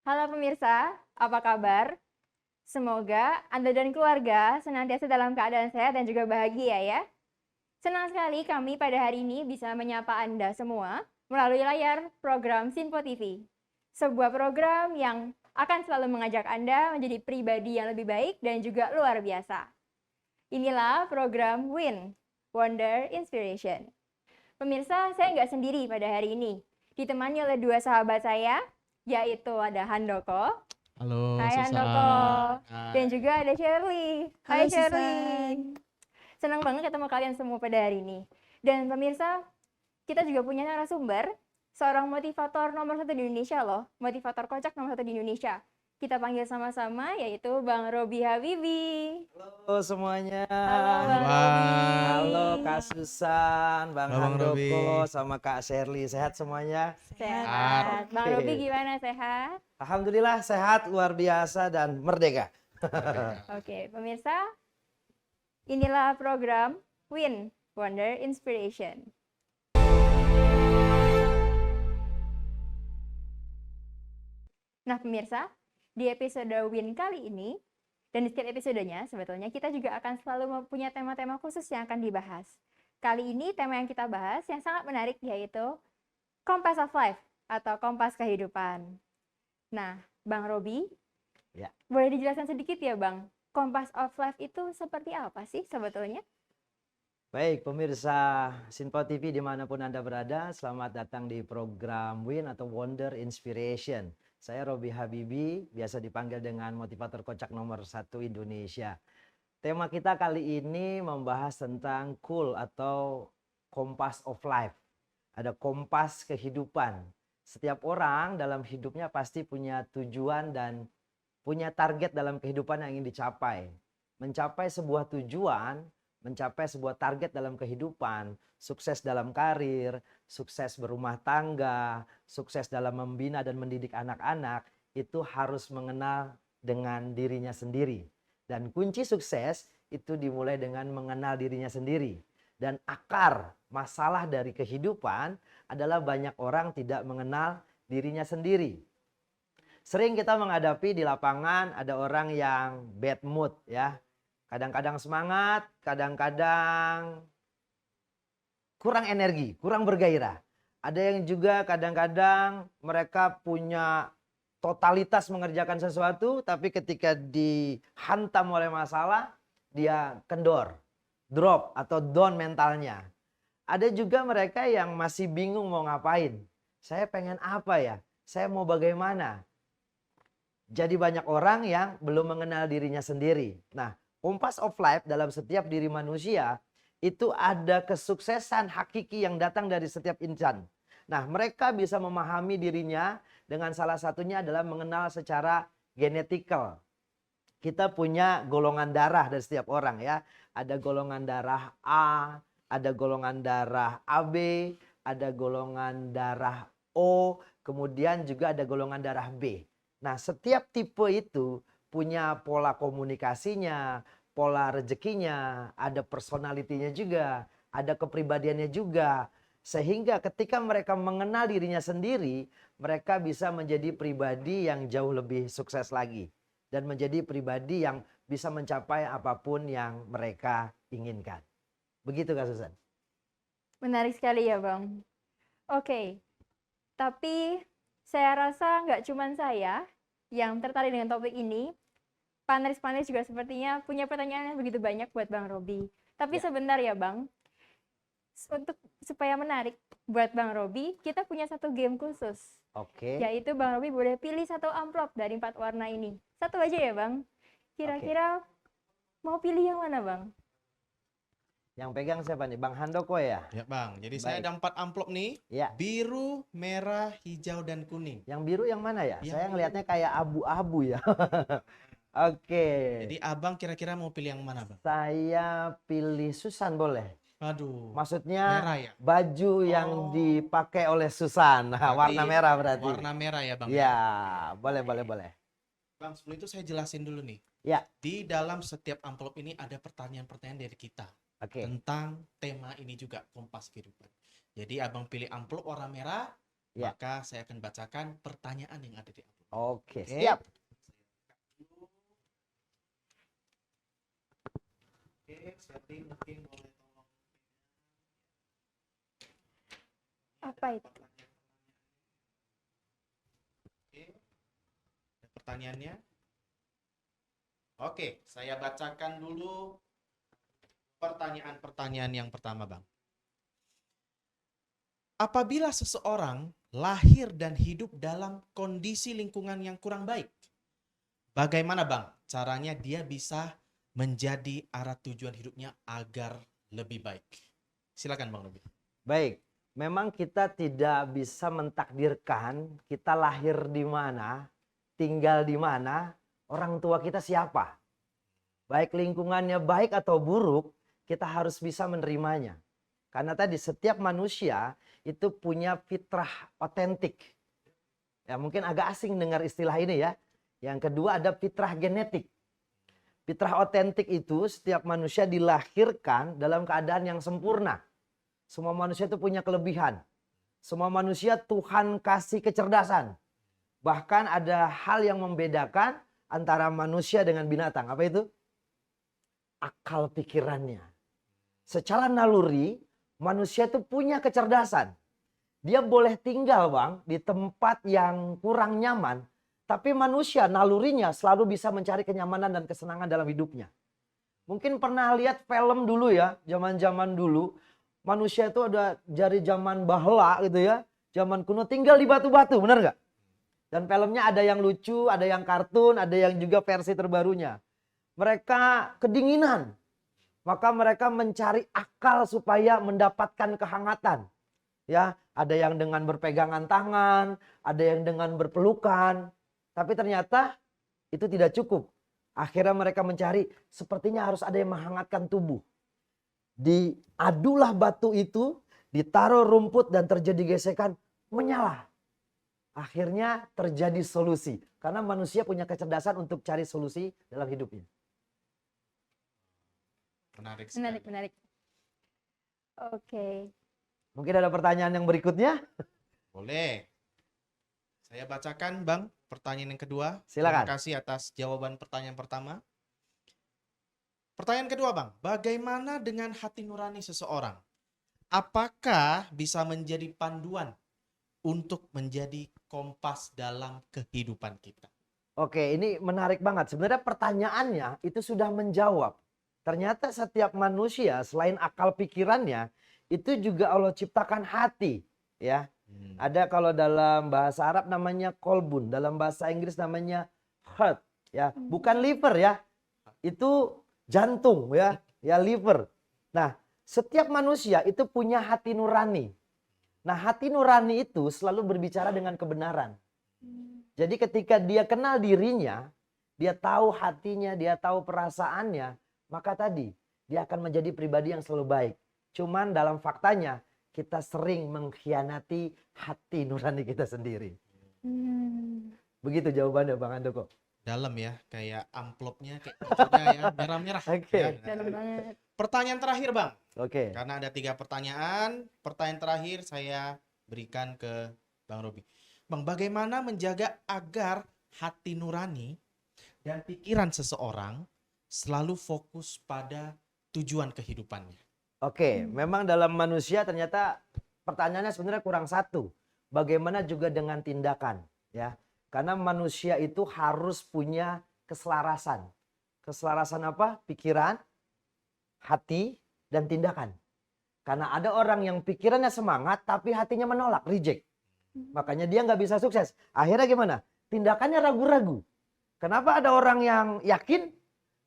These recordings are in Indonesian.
Halo pemirsa, apa kabar? Semoga Anda dan keluarga senantiasa dalam keadaan sehat dan juga bahagia ya. Senang sekali kami pada hari ini bisa menyapa Anda semua melalui layar program Sinpo TV. Sebuah program yang akan selalu mengajak Anda menjadi pribadi yang lebih baik dan juga luar biasa. Inilah program WIN, Wonder Inspiration. Pemirsa, saya nggak sendiri pada hari ini. Ditemani oleh dua sahabat saya, yaitu ada Handoko. Halo, Hai Handoko. Susan. Dan Hai. juga ada Shirley. Halo Hai Shirley. Susan. Senang banget ketemu kalian semua pada hari ini. Dan pemirsa, kita juga punya narasumber, seorang motivator nomor 1 di Indonesia loh. Motivator kocak nomor 1 di Indonesia. Kita panggil sama-sama yaitu Bang Robi Habibi. Halo semuanya. Halo Bang Bang. Robi. Halo Kak Susan, Bang Halo, Bang Robi. Handoko, sama Kak Shirley. Sehat semuanya? Sehat. Bang Oke. Robi gimana, sehat? Alhamdulillah sehat, luar biasa dan merdeka. Oke, pemirsa, inilah program WIN, Wonder Inspiration. Nah, pemirsa, di episode WIN kali ini, dan di setiap episodenya sebetulnya kita juga akan selalu mempunyai tema-tema khusus yang akan dibahas. Kali ini tema yang kita bahas yang sangat menarik yaitu Compass of Life atau Kompas Kehidupan. Nah, Bang Robi, Ya. boleh dijelaskan sedikit ya Bang, Compass of Life itu seperti apa sih sebetulnya? Baik, pemirsa Sinpo TV dimanapun Anda berada, selamat datang di program WIN atau Wonder Inspiration. Saya Robi Habibi, biasa dipanggil dengan motivator kocak nomor 1 Indonesia. Tema kita kali ini membahas tentang cool atau Compass of Life. Ada kompas kehidupan. Setiap orang dalam hidupnya pasti punya tujuan dan punya target dalam kehidupan yang ingin dicapai. Mencapai sebuah tujuan, mencapai sebuah target dalam kehidupan, sukses dalam karir, sukses berumah tangga, sukses dalam membina dan mendidik anak-anak, itu harus mengenal dengan dirinya sendiri. Dan kunci sukses itu dimulai dengan mengenal dirinya sendiri. Dan akar masalah dari kehidupan adalah banyak orang tidak mengenal dirinya sendiri. Sering kita menghadapi di lapangan ada orang yang bad mood ya. Kadang-kadang semangat, kadang-kadang kurang energi, kurang bergairah. Ada yang juga kadang-kadang mereka punya totalitas mengerjakan sesuatu, tapi ketika dihantam oleh masalah, dia kendor, drop atau down mentalnya. Ada juga mereka yang masih bingung mau ngapain. Saya pengen apa ya? Saya mau bagaimana? Jadi banyak orang yang belum mengenal dirinya sendiri. Nah, Compass of Life dalam setiap diri manusia itu ada kesuksesan hakiki yang datang dari setiap insan. Nah, mereka bisa memahami dirinya dengan salah satunya adalah mengenal secara genetikal. Kita punya golongan darah dari setiap orang ya. Ada golongan darah A, ada golongan darah AB, ada golongan darah O, kemudian juga ada golongan darah B. Nah, setiap tipe itu punya pola komunikasinya, pola rezekinya, ada personalitinya juga, ada kepribadiannya juga. Sehingga ketika mereka mengenal dirinya sendiri, mereka bisa menjadi pribadi yang jauh lebih sukses lagi. Dan menjadi pribadi yang bisa mencapai apapun yang mereka inginkan. Begitu Kak Susan. Menarik sekali ya Bang. Oke, tapi saya rasa nggak cuma saya yang tertarik dengan topik ini. Panelis-panelis juga sepertinya punya pertanyaan yang begitu banyak buat Bang Robi. Tapi Ya. sebentar ya Bang, untuk supaya menarik buat Bang Robi, kita punya satu game khusus. Oke. Yaitu Bang Robi boleh pilih satu amplop dari 4 warna ini. Satu aja ya Bang. Kira-kira mau pilih yang mana Bang? Yang pegang siapa nih? Bang Handoko ya? Ya Bang, jadi saya Baik. ada 4 amplop nih. Ya. Biru, merah, hijau, dan kuning. Yang biru yang mana ya? Yang Saya biru. ngelihatnya kayak abu-abu ya. Oke. Jadi abang kira-kira mau pilih yang mana Bang? Saya pilih Susan boleh. Aduh, Maksudnya merah ya? baju yang dipakai oleh Susan. Nah, Berarti warna merah berarti. Warna merah ya Bang? Ya, boleh. Bang, sebelum itu saya jelasin dulu nih. Ya. Di dalam setiap amplop ini ada pertanyaan-pertanyaan dari kita. Oke. Tentang tema ini juga, kompas kehidupan. Jadi abang pilih amplop warna merah, Ya. maka saya akan bacakan pertanyaan yang ada di amplop. Oke, Oke. siap. Oke, Sherly mungkin boleh tolong. Apa itu? Oke, ada pertanyaannya. Oke, saya bacakan dulu pertanyaan-pertanyaan yang pertama, Bang. Apabila seseorang lahir dan hidup dalam kondisi lingkungan yang kurang baik, bagaimana, Bang, caranya dia bisa menjadi arah tujuan hidupnya agar lebih baik? Silakan, Bang Robi. Baik, memang kita tidak bisa mentakdirkan kita lahir di mana, tinggal di mana, orang tua kita siapa. Baik lingkungannya baik atau buruk, kita harus bisa menerimanya. Karena tadi setiap manusia itu punya fitrah otentik. Ya, mungkin agak asing dengar istilah ini ya. Yang kedua ada fitrah genetik. Fitrah otentik itu setiap manusia dilahirkan dalam keadaan yang sempurna. Semua manusia itu punya kelebihan. Semua manusia Tuhan kasih kecerdasan. Bahkan ada hal yang membedakan antara manusia dengan binatang. Apa itu? Akal pikirannya. Secara naluri, manusia itu punya kecerdasan. Dia boleh tinggal, Bang, di tempat yang kurang nyaman. Tapi manusia nalurinya selalu bisa mencari kenyamanan dan kesenangan dalam hidupnya. Mungkin pernah lihat film dulu ya, zaman-zaman dulu. Manusia itu ada dari zaman bahla gitu ya. Zaman kuno tinggal di batu-batu, benar nggak? Dan filmnya ada yang lucu, ada yang kartun, ada yang juga versi terbarunya. Mereka kedinginan. Maka mereka mencari akal supaya mendapatkan kehangatan. Ya, ada yang dengan berpegangan tangan, ada yang dengan berpelukan. Tapi ternyata itu tidak cukup. Akhirnya mereka mencari, sepertinya harus ada yang menghangatkan tubuh. Diadulah batu itu, ditaruh rumput dan terjadi gesekan, menyala. Akhirnya terjadi solusi. Karena manusia punya kecerdasan untuk cari solusi dalam hidupnya. Menarik sekali. Menarik. Oke. Mungkin ada pertanyaan yang berikutnya? Boleh. Saya bacakan, Bang, pertanyaan yang kedua. Silakan. Terima kasih atas jawaban pertanyaan pertama. Pertanyaan kedua, Bang. Bagaimana dengan hati nurani seseorang? Apakah bisa menjadi panduan untuk menjadi kompas dalam kehidupan kita? Oke, ini menarik banget. Sebenarnya pertanyaannya itu sudah menjawab. Ternyata setiap manusia selain akal pikirannya, itu juga Allah ciptakan hati. Ya, ada kalau dalam bahasa Arab namanya kolbun, dalam bahasa Inggris namanya heart. Ya, bukan liver ya, itu jantung ya, ya liver. Nah, setiap manusia itu punya hati nurani. Nah, hati nurani itu selalu berbicara dengan kebenaran. Jadi ketika dia kenal dirinya, dia tahu hatinya, dia tahu perasaannya, maka tadi dia akan menjadi pribadi yang selalu baik. Cuman dalam faktanya kita sering mengkhianati hati nurani kita sendiri. Begitu jawabannya Bang Andoko. Dalam ya, kayak amplopnya kayak bajunya ya, merah-merah. Oke. Ya. Dalam banget. Pertanyaan terakhir, Bang. Oke. Karena ada 3 pertanyaan. Pertanyaan terakhir saya berikan ke Bang Robi. Bang, bagaimana menjaga agar hati nurani dan pikiran seseorang selalu fokus pada tujuan kehidupannya? Oke, memang dalam manusia ternyata pertanyaannya sebenarnya kurang satu. Bagaimana juga dengan tindakan, ya? Karena manusia itu harus punya keselarasan. Keselarasan apa? Pikiran, hati, dan tindakan. Karena ada orang yang pikirannya semangat tapi hatinya menolak, reject. Makanya dia nggak bisa sukses. Akhirnya gimana? Tindakannya ragu-ragu. Kenapa ada orang yang yakin?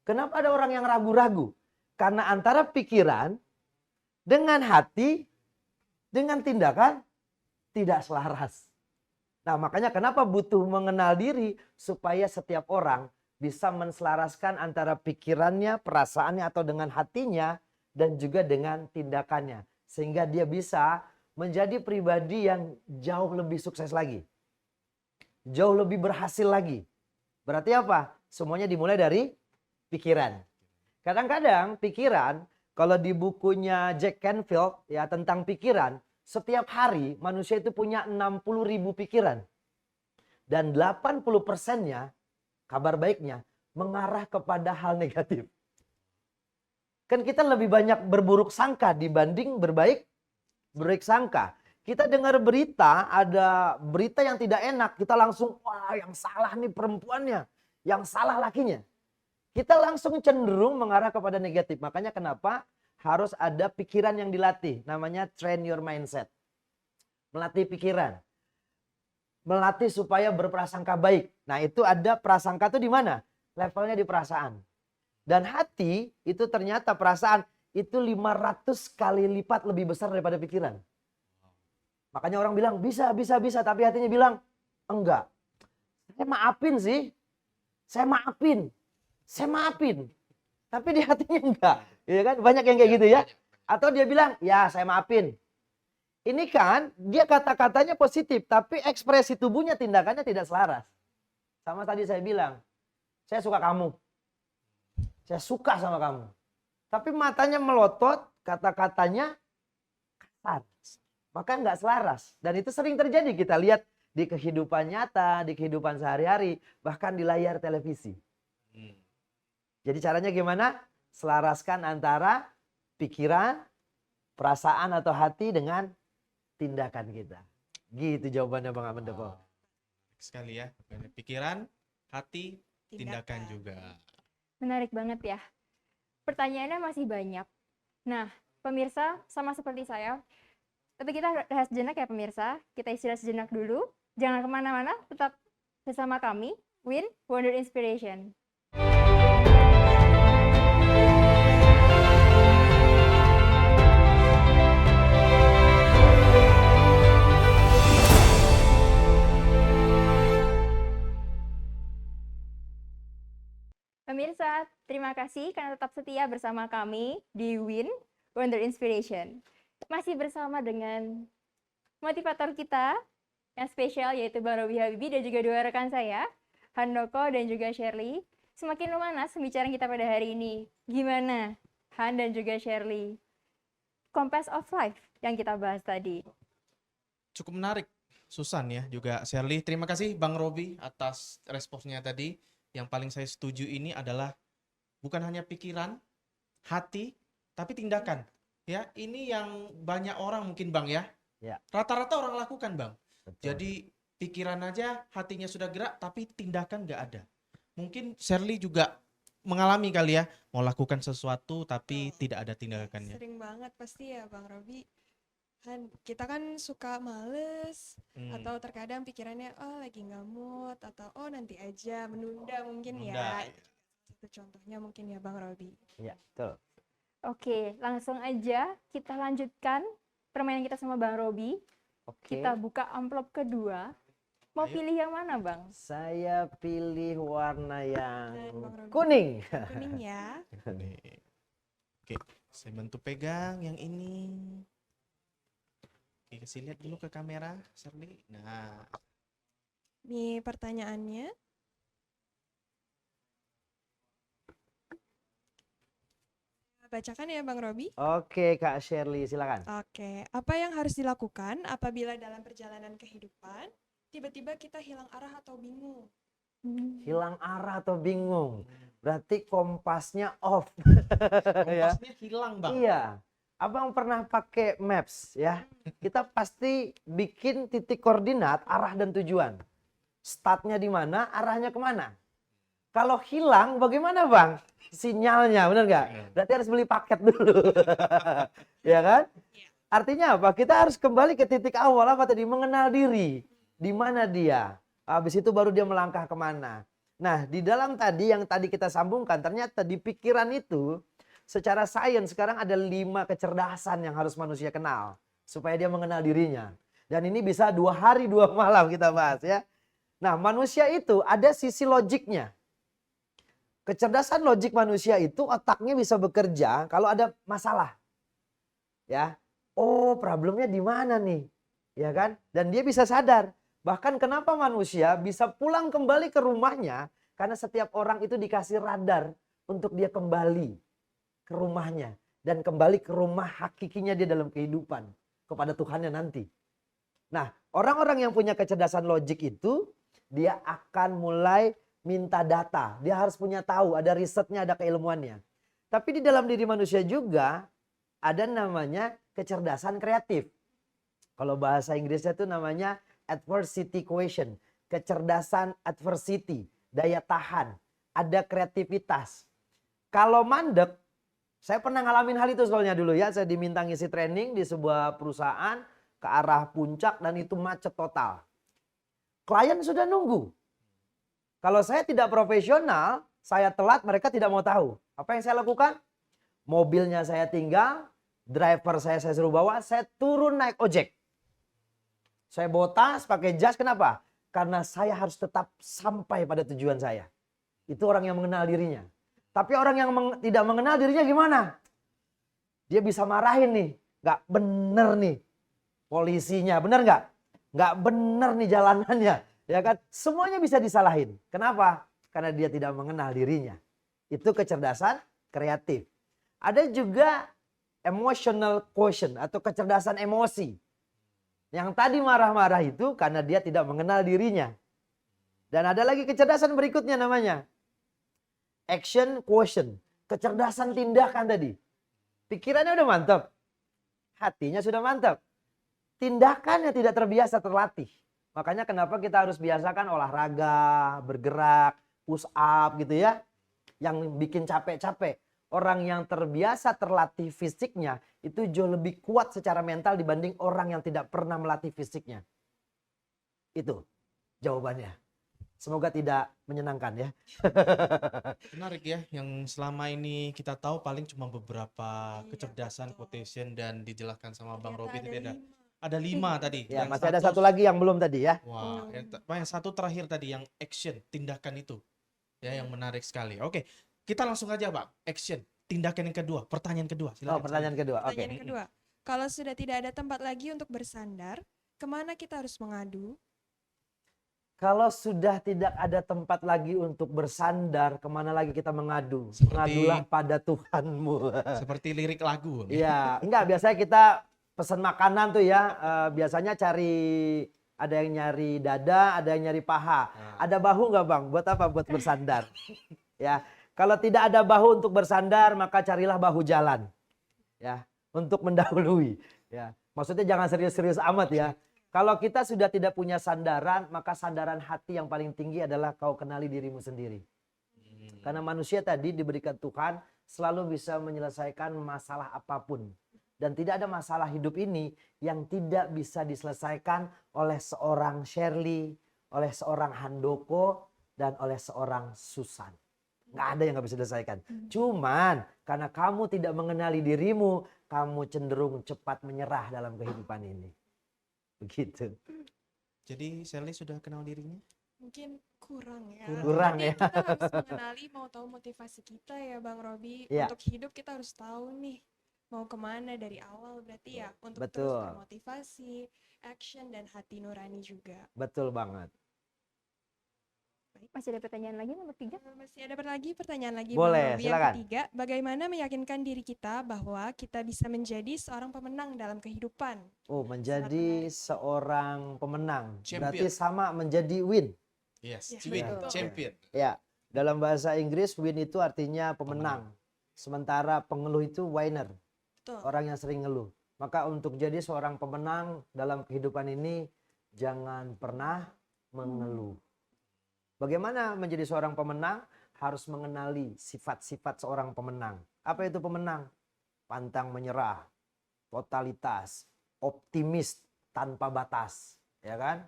Kenapa ada orang yang ragu-ragu? Karena antara pikiran dengan hati, dengan tindakan tidak selaras. Nah, makanya kenapa butuh mengenal diri supaya setiap orang bisa menselaraskan antara pikirannya, perasaannya atau dengan hatinya dan juga dengan tindakannya. Sehingga dia bisa menjadi pribadi yang jauh lebih sukses lagi. Jauh lebih berhasil lagi. Berarti apa? Semuanya dimulai dari pikiran. Kadang-kadang pikiran, kalau di bukunya Jack Canfield ya tentang pikiran, setiap hari manusia itu punya 60.000 pikiran. Dan 80%-nya, kabar baiknya, mengarah kepada hal negatif. Kan kita lebih banyak berburuk sangka dibanding berbaik sangka. Kita dengar berita, ada berita yang tidak enak, kita langsung, wah yang salah nih perempuannya, yang salah lakinya. Kita langsung cenderung mengarah kepada negatif. Makanya kenapa harus ada pikiran yang dilatih, namanya train your mindset. Melatih pikiran. Melatih supaya berprasangka baik. Nah itu ada prasangka itu di mana? Levelnya di perasaan. Dan hati itu ternyata perasaan itu 500 kali lipat lebih besar daripada pikiran. Makanya orang bilang bisa. Tapi hatinya bilang enggak. Saya maafin. Tapi di hatinya enggak. Ya kan? Banyak yang kayak gitu ya. Atau dia bilang ya saya maafin. Ini kan dia kata-katanya positif, tapi ekspresi tubuhnya, tindakannya tidak selaras. Sama tadi saya bilang, saya suka kamu. Saya suka sama kamu. Tapi matanya melotot, kata-katanya kasar. Maka nggak selaras. Dan itu sering terjadi, kita lihat di kehidupan nyata, di kehidupan sehari-hari, bahkan di layar televisi. Jadi caranya gimana? Selaraskan antara pikiran, perasaan atau hati dengan tindakan kita. Gitu jawabannya Bang Aman Depo. Sekali ya. Pikiran, hati, tindakan juga. Menarik banget ya. Pertanyaannya masih banyak. Nah, pemirsa sama seperti saya. Tapi kita rehat sejenak ya pemirsa. Kita istirahat sejenak dulu. Jangan kemana-mana, tetap bersama kami. Win Wonder Inspiration. Pemirsa, terima kasih karena tetap setia bersama kami di Win Wonder Inspiration. Masih bersama dengan motivator kita yang spesial yaitu Bang Robi Habibie dan juga dua rekan saya, Handoko dan juga Shirley. Semakin memanas pembicaraan kita pada hari ini. Gimana Han dan juga Shirley? Compass of Life yang kita bahas tadi. Cukup menarik, Susan ya, juga Shirley. Terima kasih Bang Robi atas responsnya tadi. Yang paling saya setuju ini adalah bukan hanya pikiran, hati, tapi tindakan. Ya, ini yang banyak orang mungkin Bang ya. Ya. Rata-rata orang lakukan Bang. Betul. Jadi pikiran aja, hatinya sudah gerak, tapi tindakan nggak ada. Mungkin Shirley juga mengalami kali ya, mau lakukan sesuatu tapi tidak ada tindakannya. Sering banget pasti ya Bang Robi. Kan kita kan suka males atau terkadang pikirannya lagi nggak mood atau nanti aja menunda mungkin ya. Satu contohnya mungkin ya Bang Robi. Ya, betul. Oke, langsung aja kita lanjutkan permainan kita sama Bang Robi. Oke. Kita buka amplop kedua. Mau pilih yang mana Bang? Saya pilih warna yang Bang Robi. kuning. Kuning ya. Nih. Oke, saya bantu pegang yang ini. Oke, kasih lihat dulu ke kamera, Shirley. Nah, Nih pertanyaannya. Bacakan ya Bang Robi. Oke Kak Shirley, silakan. Oke, apa yang harus dilakukan apabila dalam perjalanan kehidupan tiba-tiba kita hilang arah atau bingung? Hilang arah atau bingung, berarti kompasnya off. Ya. kompasnya hilang Bang. Iya, Abang pernah pakai maps ya. Kita pasti bikin titik koordinat, arah dan tujuan. Startnya di mana, arahnya kemana. Kalau hilang bagaimana Bang? Sinyalnya, benar nggak? Berarti harus beli paket dulu. Ya kan? Artinya apa? Kita harus kembali ke titik awal apa tadi? Mengenal diri. Di mana dia? Habis itu baru dia melangkah kemana. Nah, di dalam tadi yang tadi kita sambungkan, ternyata di pikiran itu, secara sains sekarang ada 5 kecerdasan yang harus manusia kenal. Supaya dia mengenal dirinya. Dan ini bisa 2 hari 2 malam kita bahas ya. Nah, manusia itu ada sisi logiknya. Kecerdasan logik manusia itu otaknya bisa bekerja kalau ada masalah. Ya. Oh, problemnya di mana nih? Ya kan? Dan dia bisa sadar. Bahkan kenapa manusia bisa pulang kembali ke rumahnya? Karena setiap orang itu dikasih radar untuk dia kembali ke rumahnya. Dan kembali ke rumah hakikinya dia dalam kehidupan. Kepada Tuhannya nanti. Nah, orang-orang yang punya kecerdasan logik itu dia akan mulai minta data. Dia harus punya tahu, ada risetnya, ada keilmuannya. Tapi di dalam diri manusia juga ada namanya kecerdasan kreatif. Kalau bahasa Inggrisnya itu namanya adversity quotient. Kecerdasan adversity, daya tahan, ada kreativitas. Kalau mandek, saya pernah ngalamin hal itu soalnya dulu ya. Saya diminta ngisi training di sebuah perusahaan ke arah puncak dan itu macet total. Klien sudah nunggu. Kalau saya tidak profesional, saya telat, mereka tidak mau tahu. Apa yang saya lakukan? Mobilnya saya tinggal, driver saya suruh bawa, saya turun naik ojek. Saya bawa tas, pakai jas, kenapa? Karena saya harus tetap sampai pada tujuan saya. Itu orang yang mengenal dirinya. Tapi orang yang tidak mengenal dirinya gimana? Dia bisa marahin nih. Gak bener nih polisinya, bener gak? Gak bener nih jalanannya. Ya kan? Semuanya bisa disalahin. Kenapa? Karena dia tidak mengenal dirinya. Itu kecerdasan kreatif. Ada juga emotional quotient atau kecerdasan emosi. Yang tadi marah-marah itu karena dia tidak mengenal dirinya. Dan ada lagi kecerdasan berikutnya namanya action quotient. Kecerdasan tindakan tadi. Pikirannya udah mantap. Hatinya sudah mantap. Tindakannya tidak terbiasa terlatih. Makanya kenapa kita harus biasakan olahraga, bergerak, push up gitu ya. Yang bikin capek-capek. Orang yang terbiasa terlatih fisiknya itu jauh lebih kuat secara mental dibanding orang yang tidak pernah melatih fisiknya. Itu jawabannya. Semoga tidak menyenangkan ya. Menarik ya, yang selama ini kita tahu paling cuma beberapa Iya, kecerdasan, betul. quotation dan dijelaskan sama Bang Ternyata Robi tadi ada ada 5 tadi. Ya, Yang masih ada satu lagi yang belum tadi ya. Wah, Oh. yang satu terakhir tadi yang action, tindakan itu. Ya, yang menarik sekali. Oke, kita langsung aja, Pak. Action, tindakan yang kedua, pertanyaan kedua. Oh, Silakan. pertanyaan kedua. Oke. Pertanyaan kedua. Kalau sudah tidak ada tempat lagi untuk bersandar, kemana kita harus mengadu? Kalau sudah tidak ada tempat lagi untuk bersandar, kemana lagi kita mengadu? Seperti- Mengadulah pada Tuhanmu. Seperti lirik lagu. Iya, enggak, biasanya kita pesan makanan tuh ya, biasanya cari, ada yang nyari dada, ada yang nyari paha. Nah. Ada bahu nggak Bang? Buat apa? Buat bersandar. Ya, kalau tidak ada bahu untuk bersandar, maka carilah bahu jalan. Ya, untuk mendahului. Ya, maksudnya jangan serius-serius amat ya. Kalau kita sudah tidak punya sandaran, maka sandaran hati yang paling tinggi adalah kau kenali dirimu sendiri. Karena manusia tadi diberikan Tuhan selalu bisa menyelesaikan masalah apapun. Dan tidak ada masalah hidup ini yang tidak bisa diselesaikan oleh seorang Shirley, oleh seorang Handoko, dan oleh seorang Susan. Nggak ada yang nggak bisa diselesaikan. Cuman karena kamu tidak mengenali dirimu, kamu cenderung cepat menyerah dalam kehidupan ini. Begitu. Jadi Sally sudah kenal dirinya? Mungkin kurang ya. Kurang Tapi ya. kita harus mengenali, mau tahu motivasi kita ya Bang Robi. Iya. Untuk hidup kita harus tahu nih mau kemana dari awal, berarti ya untuk terus Betul. bermotivasi, action dan hati nurani juga. Betul banget. Masih ada pertanyaan lagi nomor 3? Masih ada pertanyaan lagi Boleh, Bang Robi. silakan. Yang ketiga, bagaimana meyakinkan diri kita bahwa kita bisa menjadi seorang pemenang dalam kehidupan? Oh, menjadi seorang pemenang. Champion. Berarti sama menjadi win. Yes, Ya, win, betul. champion. Ya, dalam bahasa Inggris win itu artinya pemenang. Sementara pengeluh itu whiner, Betul. orang yang sering ngeluh. Maka untuk jadi seorang pemenang dalam kehidupan ini jangan pernah mengeluh. Bagaimana menjadi seorang pemenang? Harus mengenali sifat-sifat seorang pemenang. Apa itu pemenang? Pantang menyerah, totalitas, optimis tanpa batas, ya kan?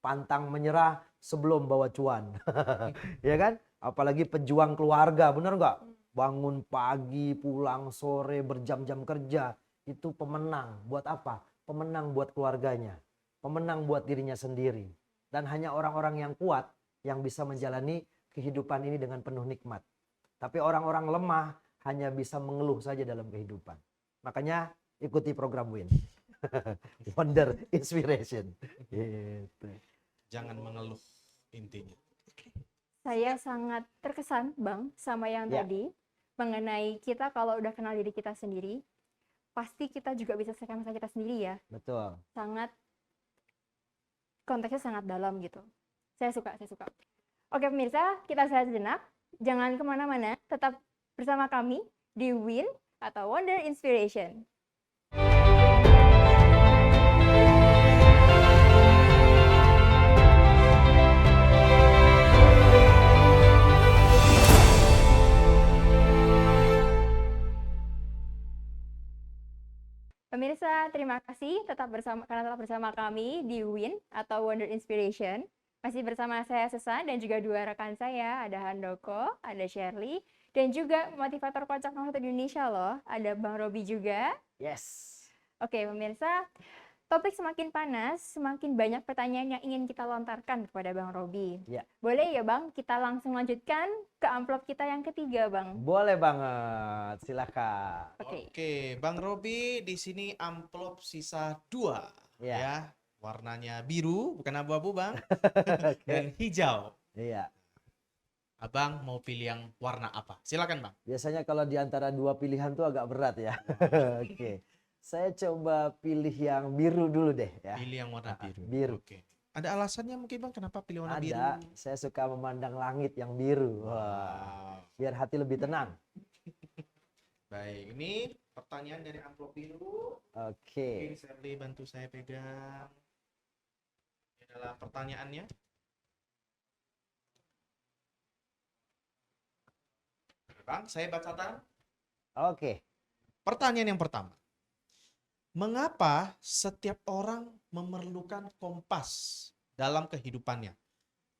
Pantang menyerah sebelum bawa cuan, ya kan? Apalagi pejuang keluarga, bener nggak? Bangun pagi, pulang sore, berjam-jam kerja, itu pemenang. Buat apa? Pemenang buat keluarganya, pemenang buat dirinya sendiri. Dan hanya orang-orang yang kuat yang bisa menjalani kehidupan ini dengan penuh nikmat. Tapi orang-orang lemah hanya bisa mengeluh saja dalam kehidupan. Makanya ikuti program WIN. Wonder Inspiration. Gitu. Jangan mengeluh intinya. Saya sangat terkesan, Bang, sama yang Ya. tadi mengenai kita kalau udah kenal diri kita sendiri, pasti kita juga bisa selesaikan masalah kita sendiri ya. Betul. Konteksnya sangat dalam gitu. Saya suka, saya suka. Oke pemirsa, kita istirahat sejenak. Jangan kemana-mana, tetap bersama kami di WIN atau Wonder Inspiration. Pemirsa, terima kasih karena tetap bersama kami di WIN atau Wonder Inspiration. Masih bersama saya Susan dan juga dua rekan saya, ada Handoko, ada Shirley, dan juga motivator kocak nomor 1 Indonesia loh, ada Bang Robi juga. Yes. Oke pemirsa, topik semakin panas, semakin banyak pertanyaan yang ingin kita lontarkan kepada Bang Robi. Ya. Boleh ya Bang, kita langsung lanjutkan ke amplop kita yang ketiga Bang. Boleh banget, silakan. Oke. Oke, Bang Robi, di sini amplop sisa 2 Ya. ya. Warnanya biru, bukan abu-abu Bang, Oke. dan hijau. Iya. Abang mau pilih yang warna apa? Silakan Bang. Biasanya kalau di antara dua pilihan tuh agak berat ya. Oke. Saya coba pilih yang biru dulu deh ya. Pilih yang warna biru. Biru. Oke. Ada alasannya mungkin Bang kenapa pilih warna biru? Ada, saya suka memandang langit yang biru. Wah, Wow. biar hati lebih tenang. Baik, ini pertanyaan dari amplop biru. Oke. Mungkin Shirley bantu saya pegang. Ini adalah pertanyaannya. Bang, saya bacakan. Oke. Pertanyaan yang pertama. Mengapa setiap orang memerlukan kompas dalam kehidupannya?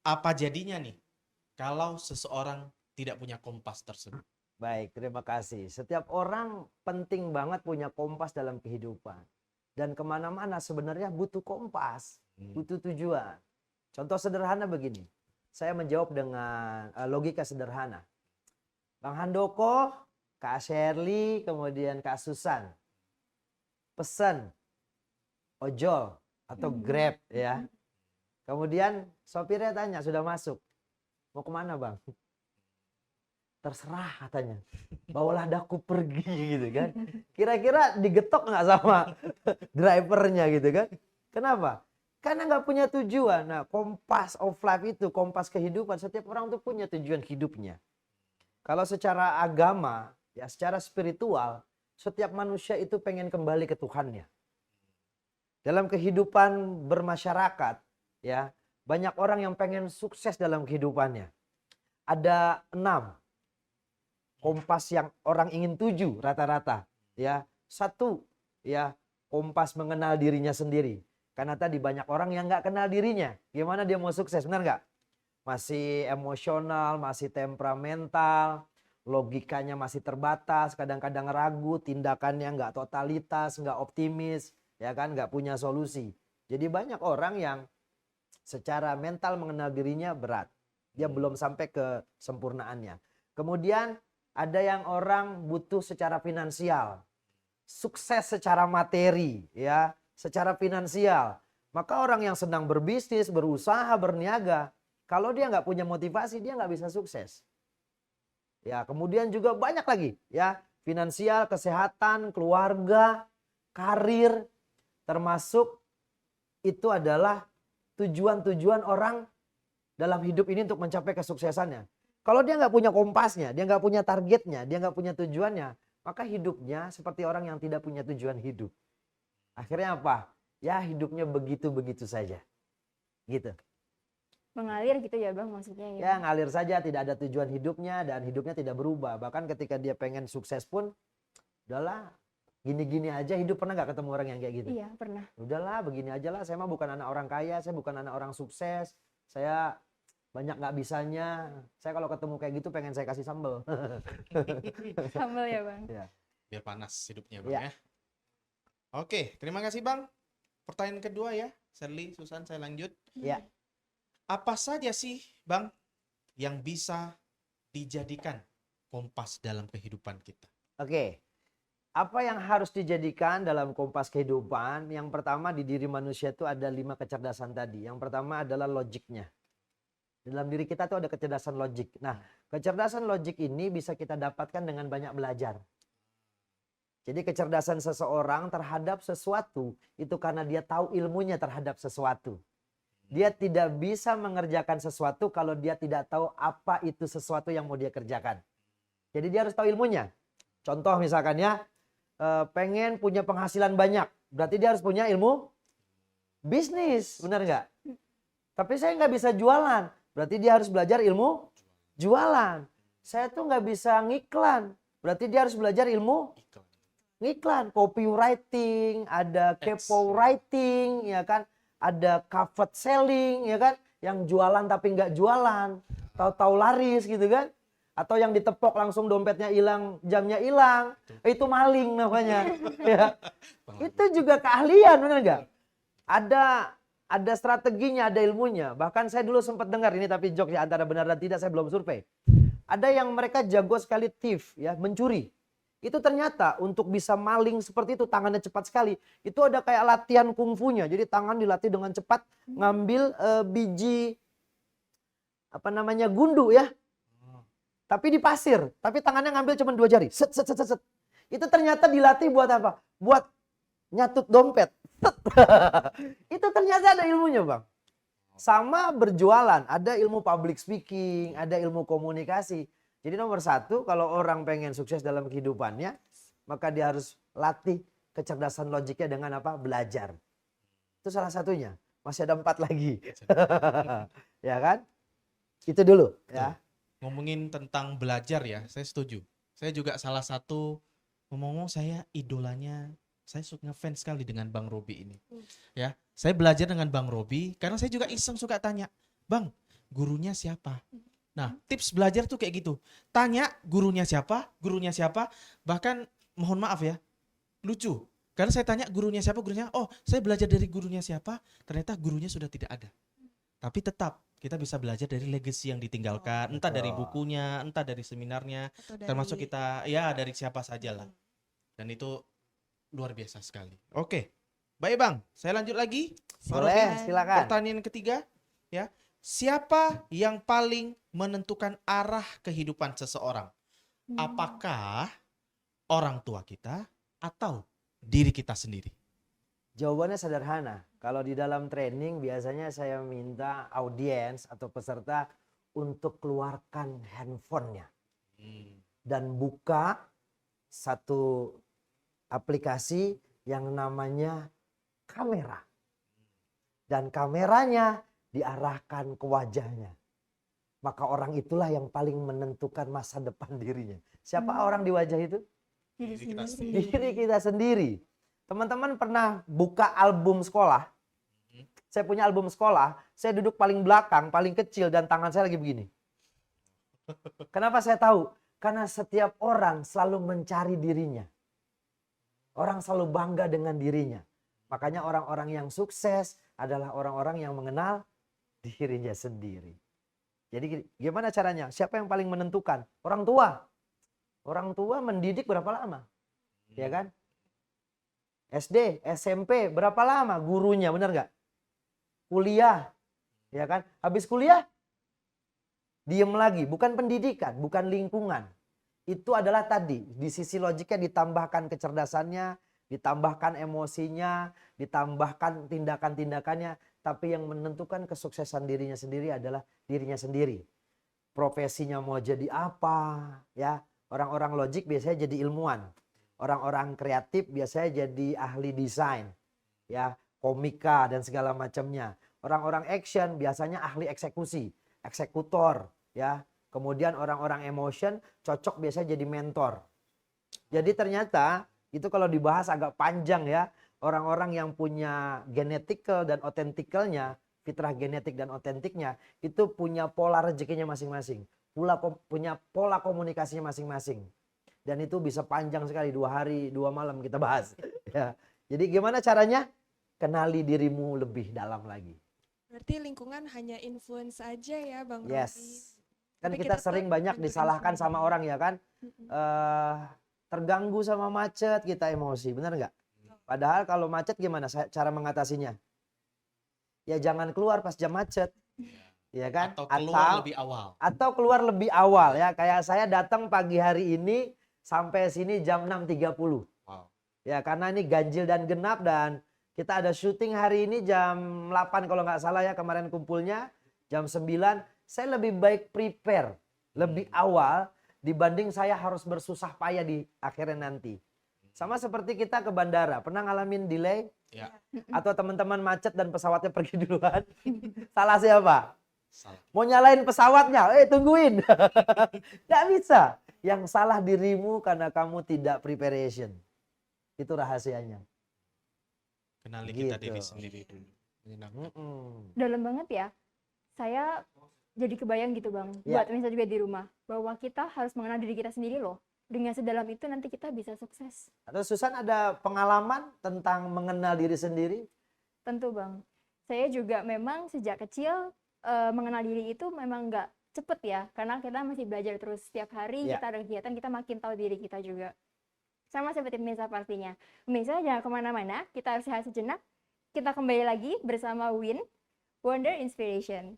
Apa jadinya nih kalau seseorang tidak punya kompas tersebut? Baik, terima kasih. Setiap orang penting banget punya kompas dalam kehidupan. Dan kemana-mana sebenarnya butuh kompas, butuh tujuan. Contoh sederhana begini. Saya menjawab dengan logika sederhana. Bang Handoko, Kak Shirley, kemudian Kak Susan. Pesan ojol atau Grab ya. Kemudian sopirnya tanya, sudah masuk. Mau kemana Bang? Terserah katanya. Bawalah daku pergi gitu kan. Kira-kira digetok nggak sama drivernya gitu kan. Kenapa? Karena nggak punya tujuan. Nah, kompas of life itu, kompas kehidupan. Setiap orang tuh punya tujuan hidupnya. Kalau secara agama, ya secara spiritual, setiap manusia itu pengen kembali ke Tuhannya. Dalam kehidupan bermasyarakat, ya banyak orang yang pengen sukses dalam kehidupannya. Ada 6 kompas yang orang ingin tuju rata-rata. Ya, 1 ya kompas mengenal dirinya sendiri. Karena tadi banyak orang yang nggak kenal dirinya. Gimana dia mau sukses, benar nggak? Masih emosional, masih temperamental, logikanya masih terbatas, kadang-kadang ragu, tindakannya nggak totalitas, nggak optimis, ya kan, nggak punya solusi. Jadi banyak orang yang secara mental mengenal dirinya berat. Dia belum sampai ke sempurnaannya. Kemudian ada yang orang butuh secara finansial, sukses secara materi, ya, secara finansial. Maka orang yang sedang berbisnis, berusaha, berniaga, kalau dia nggak punya motivasi, dia nggak bisa sukses. Ya, kemudian juga banyak lagi, ya, finansial, kesehatan, keluarga, karir, termasuk itu adalah tujuan-tujuan orang dalam hidup ini untuk mencapai kesuksesannya. Kalau dia nggak punya kompasnya, dia nggak punya targetnya, dia nggak punya tujuannya, maka hidupnya seperti orang yang tidak punya tujuan hidup. Akhirnya apa? Ya hidupnya begitu-begitu saja. Gitu. Mengalir gitu ya Bang maksudnya ya? Ya ngalir saja, tidak ada tujuan hidupnya dan hidupnya tidak berubah. Bahkan ketika dia pengen sukses pun, udahlah gini-gini aja hidup. Pernah nggak ketemu orang yang kayak gitu? Iya pernah. Udahlah begini aja lah, saya mah bukan anak orang kaya, saya bukan anak orang sukses, saya banyak nggak bisanya. Saya kalau ketemu kayak gitu pengen saya kasih sambal. Sambal ya Bang? Ya. Biar panas hidupnya Bang Ya. ya. Oke, terima kasih Bang. Pertanyaan kedua ya, Shirley, Susan, saya lanjut. Ya. Apa saja sih Bang yang bisa dijadikan kompas dalam kehidupan kita? Oke. Apa yang harus dijadikan dalam kompas kehidupan? Yang pertama di diri manusia itu ada 5 kecerdasan tadi. Yang pertama adalah logiknya. Dalam diri kita tuh ada kecerdasan logik. Nah, kecerdasan logik ini bisa kita dapatkan dengan banyak belajar. Jadi kecerdasan seseorang terhadap sesuatu itu karena dia tahu ilmunya terhadap sesuatu. Dia tidak bisa mengerjakan sesuatu kalau dia tidak tahu apa itu sesuatu yang mau dia kerjakan. Jadi dia harus tahu ilmunya. Contoh misalkan ya, pengen punya penghasilan banyak. Berarti dia harus punya ilmu bisnis, benar nggak? Tapi saya nggak bisa jualan. Berarti dia harus belajar ilmu jualan. Saya tuh nggak bisa ngiklan. Berarti dia harus belajar ilmu ngiklan, copywriting, ada kepo writing, ya kan? Ada covered selling, ya kan? Yang jualan tapi nggak jualan, tahu-tahu laris gitu kan? Atau yang ditepok langsung dompetnya hilang, jamnya hilang, itu maling namanya. Ya. Itu juga keahlian, benar nggak? Ada strateginya, ada ilmunya. Bahkan saya dulu sempat dengar ini, tapi jokes ya, antara benar dan tidak saya belum survei. Ada yang mereka jago sekali thief, ya, mencuri. Itu ternyata untuk bisa maling seperti itu, tangannya cepat sekali. Itu ada kayak latihan kungfunya. Jadi tangan dilatih dengan cepat, ngambil biji gundu ya. Tapi di pasir, tapi tangannya ngambil cuma 2 jari. Set, set, set, set. Itu ternyata dilatih buat apa? Buat nyatut dompet. Itu ternyata ada ilmunya, Bang. Sama berjualan, ada ilmu public speaking, ada ilmu komunikasi. Jadi nomor 1, kalau orang pengen sukses dalam kehidupannya, maka dia harus latih kecerdasan logiknya dengan apa? Belajar. Itu salah satunya. Masih ada 4 lagi. Ya kan? Itu dulu ya. Ngomongin tentang belajar ya, saya setuju. Saya juga salah satu, ngomong-ngomong saya idolanya, saya suka ngefans sekali dengan Bang Robi ini. Ya, saya belajar dengan Bang Robi karena saya juga iseng suka tanya, "Bang, gurunya siapa?" Nah, tips belajar tuh kayak gitu. Tanya gurunya siapa, bahkan mohon maaf ya, lucu. Karena saya tanya gurunya siapa, oh saya belajar dari gurunya siapa, ternyata gurunya sudah tidak ada. Tapi tetap kita bisa belajar dari legacy yang ditinggalkan, entah dari bukunya, entah dari seminarnya, termasuk kita, ya dari siapa saja lah. Dan itu luar biasa sekali. Oke, baik Bang, saya lanjut lagi. Boleh, silakan. Pertanyaan ketiga, ya. Siapa yang paling menentukan arah kehidupan seseorang? Apakah orang tua kita atau diri kita sendiri? Jawabannya sederhana. Kalau di dalam training biasanya saya minta audiens atau peserta untuk keluarkan handphonenya. Dan buka satu aplikasi yang namanya kamera. Dan kameranya diarahkan ke wajahnya. Maka orang itulah yang paling menentukan masa depan dirinya. Siapa orang di wajah itu? Diri kita sendiri. Teman-teman pernah buka album sekolah? Saya punya album sekolah, saya duduk paling belakang, paling kecil, dan tangan saya lagi begini. Kenapa saya tahu? Karena setiap orang selalu mencari dirinya. Orang selalu bangga dengan dirinya. Makanya orang-orang yang sukses adalah orang-orang yang mengenal dirinya sendiri. Jadi gimana caranya? Siapa yang paling menentukan? Orang tua. Orang tua mendidik berapa lama? Ya kan? SD, SMP berapa lama gurunya, benar nggak? Kuliah, ya kan? Habis kuliah, diem lagi. Bukan pendidikan, bukan lingkungan. Itu adalah tadi, di sisi logiknya ditambahkan kecerdasannya, ditambahkan emosinya, ditambahkan tindakan-tindakannya. Tapi yang menentukan kesuksesan dirinya sendiri adalah dirinya sendiri. Profesinya mau jadi apa, ya? Orang-orang logik biasanya jadi ilmuwan. Orang-orang kreatif biasanya jadi ahli desain, ya, komika dan segala macamnya. Orang-orang action biasanya ahli eksekusi, eksekutor, ya. Kemudian orang-orang emotion cocok biasanya jadi mentor. Jadi ternyata itu kalau dibahas agak panjang ya. Orang-orang yang punya genetikal dan authenticalnya, fitrah genetik dan autentiknya, itu punya pola rezekinya masing-masing. Punya pola komunikasinya masing-masing. Dan itu bisa panjang sekali, 2 hari 2 malam kita bahas. Ya. Jadi gimana caranya? Kenali dirimu lebih dalam lagi. Berarti lingkungan hanya influence aja ya Bang Robi? Yes. Kan Tapi kita kita sering tuh banyak bentuk disalahkan influence. sama orang ya kan. Terganggu sama macet kita emosi, benar nggak? Padahal kalau macet gimana cara mengatasinya? Ya jangan keluar pas jam macet. Ya kan? Atau keluar lebih awal. Atau keluar lebih awal ya. Kayak saya datang pagi hari ini sampai sini jam 6.30. Wow. Ya karena ini ganjil dan genap dan Kita ada syuting hari ini jam 8 kalau nggak salah ya, kemarin kumpulnya jam 9. Saya lebih baik prepare lebih awal dibanding saya harus bersusah payah di akhirnya nanti. Sama seperti kita ke bandara, pernah ngalamin delay? Ya, Atau teman-teman macet dan pesawatnya pergi duluan? Salah siapa? salah. Mau nyalain pesawatnya, tungguin. Nggak bisa. Yang salah dirimu karena kamu tidak preparation. Itu rahasianya. Kenali kita Gitu. diri sendiri dulu. Menyenangkan. Dalam banget ya. Saya jadi kebayang gitu Bang, Ya. buat pemirsa juga di rumah, bahwa kita harus mengenal diri kita sendiri loh. Dengan sedalam itu nanti kita bisa sukses. Atau Susan ada pengalaman tentang mengenal diri sendiri? Tentu Bang. Saya juga memang sejak kecil mengenal diri itu memang nggak cepet ya. Karena kita masih belajar terus setiap hari, Ya. kita ada kegiatan, kita makin tahu diri kita juga. Sama seperti pemirsa pastinya. Pemirsa jangan kemana-mana, kita harus rehat sejenak. Kita kembali lagi bersama Win, Wonder Inspiration.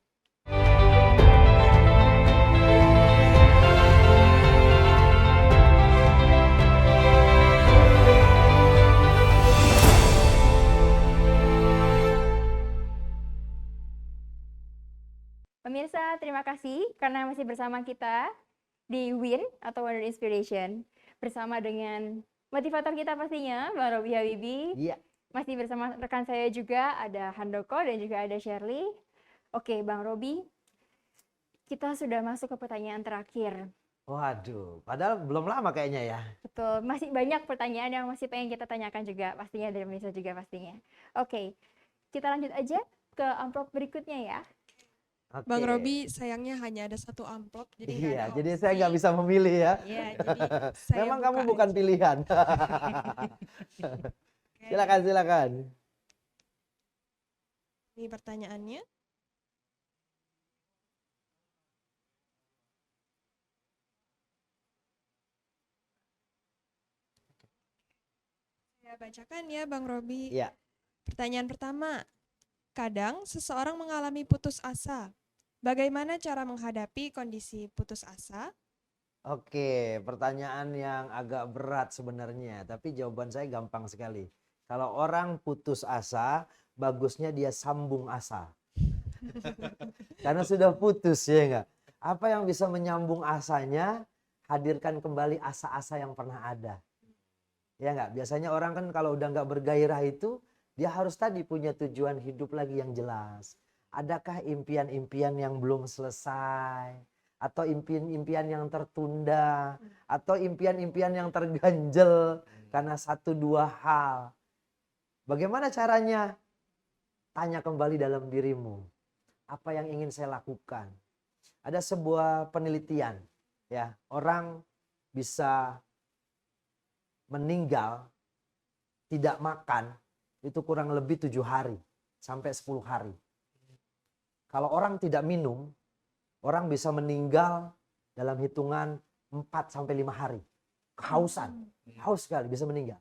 Pemirsa, terima kasih karena masih bersama kita di Win atau Wonder Inspiration. Bersama dengan motivator kita pastinya, Bang Robi Habibi. Iya. Masih bersama rekan saya juga, ada Handoko dan juga ada Shirley. Oke, Bang Robi, kita sudah masuk ke pertanyaan terakhir. Waduh, padahal belum lama kayaknya ya. Betul, masih banyak pertanyaan yang masih pengen kita tanyakan juga pastinya dari pemirsa juga pastinya. Oke, kita lanjut aja ke amplop berikutnya ya. Oke. Bang Robi sayangnya hanya ada satu amplop, jadi nggak Iya, ada jadi opsi. saya nggak bisa memilih ya. Iya, jadi saya Memang kamu buka bukan aja. pilihan. Oke, Silakan. Ini pertanyaannya. Saya bacakan ya Bang Robi. Iya. Pertanyaan pertama. Kadang seseorang mengalami putus asa. Bagaimana cara menghadapi kondisi putus asa? Oke, pertanyaan yang agak berat sebenarnya, tapi jawaban saya gampang sekali. Kalau orang putus asa, bagusnya dia sambung asa. Karena sudah putus ya enggak? Apa yang bisa menyambung asanya? Hadirkan kembali asa-asa yang pernah ada. Ya enggak? Biasanya orang kan kalau udah enggak bergairah itu, dia harus tadi punya tujuan hidup lagi yang jelas. Adakah impian-impian yang belum selesai? Atau impian-impian yang tertunda? Atau impian-impian yang terganjel karena satu dua hal? Bagaimana caranya? Tanya kembali dalam dirimu. Apa yang ingin saya lakukan? Ada sebuah penelitian, ya, orang bisa meninggal tidak makan itu kurang lebih 7 hari sampai 10 hari. Kalau orang tidak minum, orang bisa meninggal dalam hitungan 4 sampai 5 hari. Kehausan, haus sekali bisa meninggal.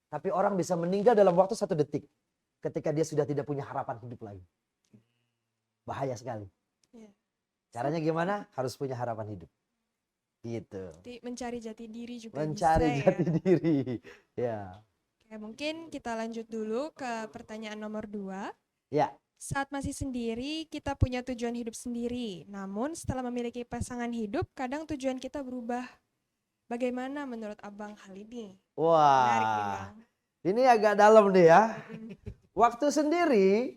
Tapi orang bisa meninggal dalam waktu 1 detik ketika dia sudah tidak punya harapan hidup lagi. Bahaya sekali. Ya. Caranya gimana? Harus punya harapan hidup. Gitu. Berarti mencari jati diri juga Mencari bisa jati ya. diri. Ya. Oke, mungkin kita lanjut dulu ke pertanyaan nomor 2. Ya. Saat masih sendiri, kita punya tujuan hidup sendiri. Namun setelah memiliki pasangan hidup, kadang tujuan kita berubah. Bagaimana menurut Abang hal ini? Menarik nih, Wah. Bang. Ini agak dalam nih ya. Waktu sendiri,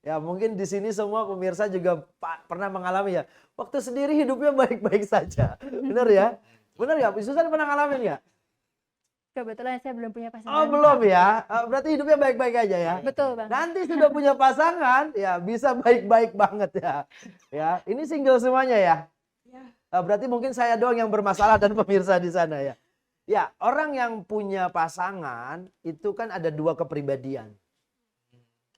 ya mungkin di sini semua pemirsa juga pernah mengalami ya. Waktu sendiri hidupnya baik-baik saja. Benar ya? Benar ya? Susan pernah ngalamin nggak? Kebetulan saya belum punya pasangan. Oh belum ya? Berarti hidupnya baik-baik aja ya? Betul Bang. Nanti sudah punya pasangan, ya bisa baik-baik banget ya. Ya, ini single semuanya ya? Ya. Berarti mungkin saya doang yang bermasalah dan pemirsa di sana ya. Ya, orang yang punya pasangan itu kan ada 2 kepribadian.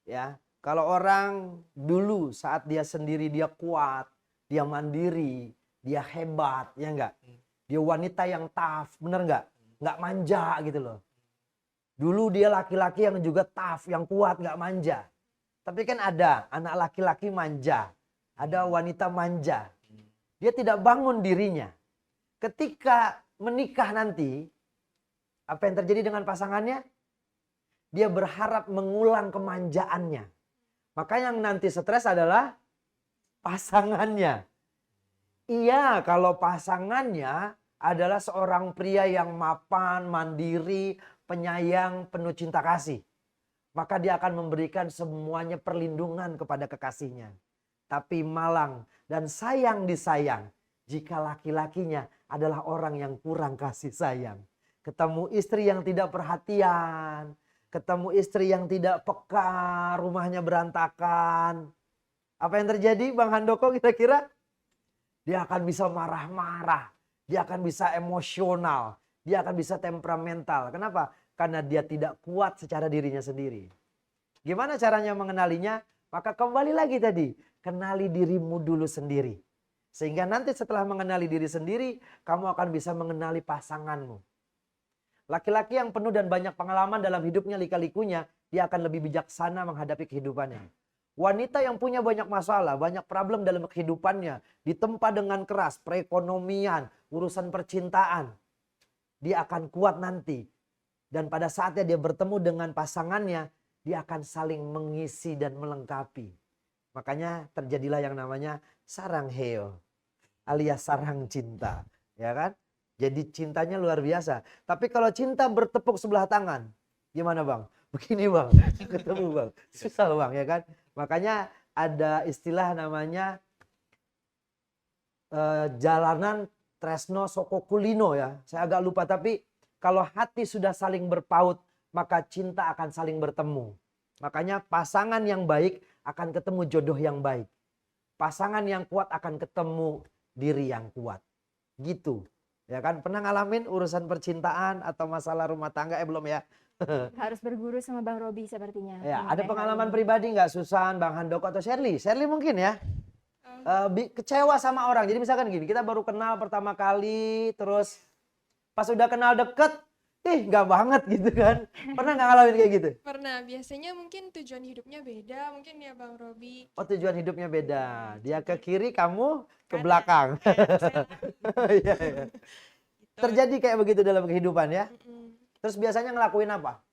Ya, kalau orang dulu saat dia sendiri dia kuat, dia mandiri, dia hebat, ya enggak? Dia wanita yang tough, bener enggak? Enggak manja gitu loh. Dulu dia laki-laki yang juga tough, yang kuat, enggak manja. Tapi kan ada anak laki-laki manja, ada wanita manja. Dia tidak bangun dirinya. Ketika menikah nanti, apa yang terjadi dengan pasangannya? dia berharap mengulang kemanjaannya. Maka yang nanti stres adalah pasangannya. Iya, kalau pasangannya adalah seorang pria yang mapan, mandiri, penyayang, penuh cinta kasih. Maka dia akan memberikan semuanya perlindungan kepada kekasihnya. Tapi malang dan sayang disayang jika laki-lakinya adalah orang yang kurang kasih sayang. Ketemu istri yang tidak perhatian, ketemu istri yang tidak peka, rumahnya berantakan. Apa yang terjadi Bang Handoko kira-kira? Dia akan bisa marah-marah, dia akan bisa emosional, dia akan bisa temperamental. Kenapa? Karena dia tidak kuat secara dirinya sendiri. Gimana caranya mengenalinya? Maka kembali lagi tadi, kenali dirimu dulu sendiri. Sehingga nanti setelah mengenali diri sendiri, kamu akan bisa mengenali pasanganmu. Laki-laki yang penuh dan banyak pengalaman dalam hidupnya lika-likunya, dia akan lebih bijaksana menghadapi kehidupannya. Wanita yang punya banyak masalah, banyak problem dalam kehidupannya, ditempa dengan keras, perekonomian, urusan percintaan. Dia akan kuat nanti. Dan pada saatnya dia bertemu dengan pasangannya, dia akan saling mengisi dan melengkapi. Makanya terjadilah yang namanya sarang heo, alias sarang cinta. Ya kan? Jadi cintanya luar biasa. Tapi kalau cinta bertepuk sebelah tangan, gimana Bang? Begini Bang, ketemu Bang. Susah Bang, ya kan? Makanya ada istilah namanya jalanan tresno sokokulino ya. Saya agak lupa, tapi kalau hati sudah saling berpaut, maka cinta akan saling bertemu. Makanya pasangan yang baik akan ketemu jodoh yang baik. Pasangan yang kuat akan ketemu diri yang kuat. Gitu. Ya kan? Pernah ngalamin urusan percintaan atau masalah rumah tangga? Belum ya? Harus berguru sama Bang Robi sepertinya. Ya, ada mengenai hal pengalaman ini. pribadi nggak Susan, Bang Handoko atau Shirley? Shirley mungkin ya. Kecewa sama orang. Jadi misalkan gini, kita baru kenal pertama kali, terus pas udah kenal deket, nggak banget gitu kan. Pernah nggak ngalamin kayak gitu? Pernah, biasanya mungkin tujuan hidupnya beda, mungkin ya Bang Robi. Oh, tujuan hidupnya beda. Dia ke kiri, kamu ke Kanan. belakang. Saya Iya, iya. gitu. Terjadi kayak begitu dalam kehidupan ya. Mm-mm. Terus biasanya ngelakuin apa?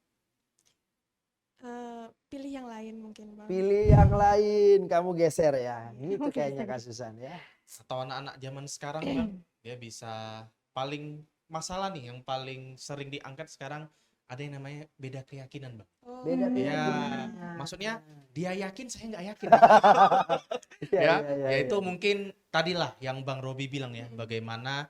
Pilih yang lain mungkin Bang. Pilih yang lain, kamu geser ya. Gitu kayaknya kasusan ya. Atau anak-anak zaman sekarang Bang, dia bisa paling masalah nih yang paling sering diangkat sekarang ada yang namanya beda keyakinan Bang. Oh, Beda Ya, keyakinan. maksudnya dia yakin saya nggak yakin. Iya, Ya, iya, iya, yaitu iya. mungkin tadilah yang Bang Robi bilang ya, bagaimana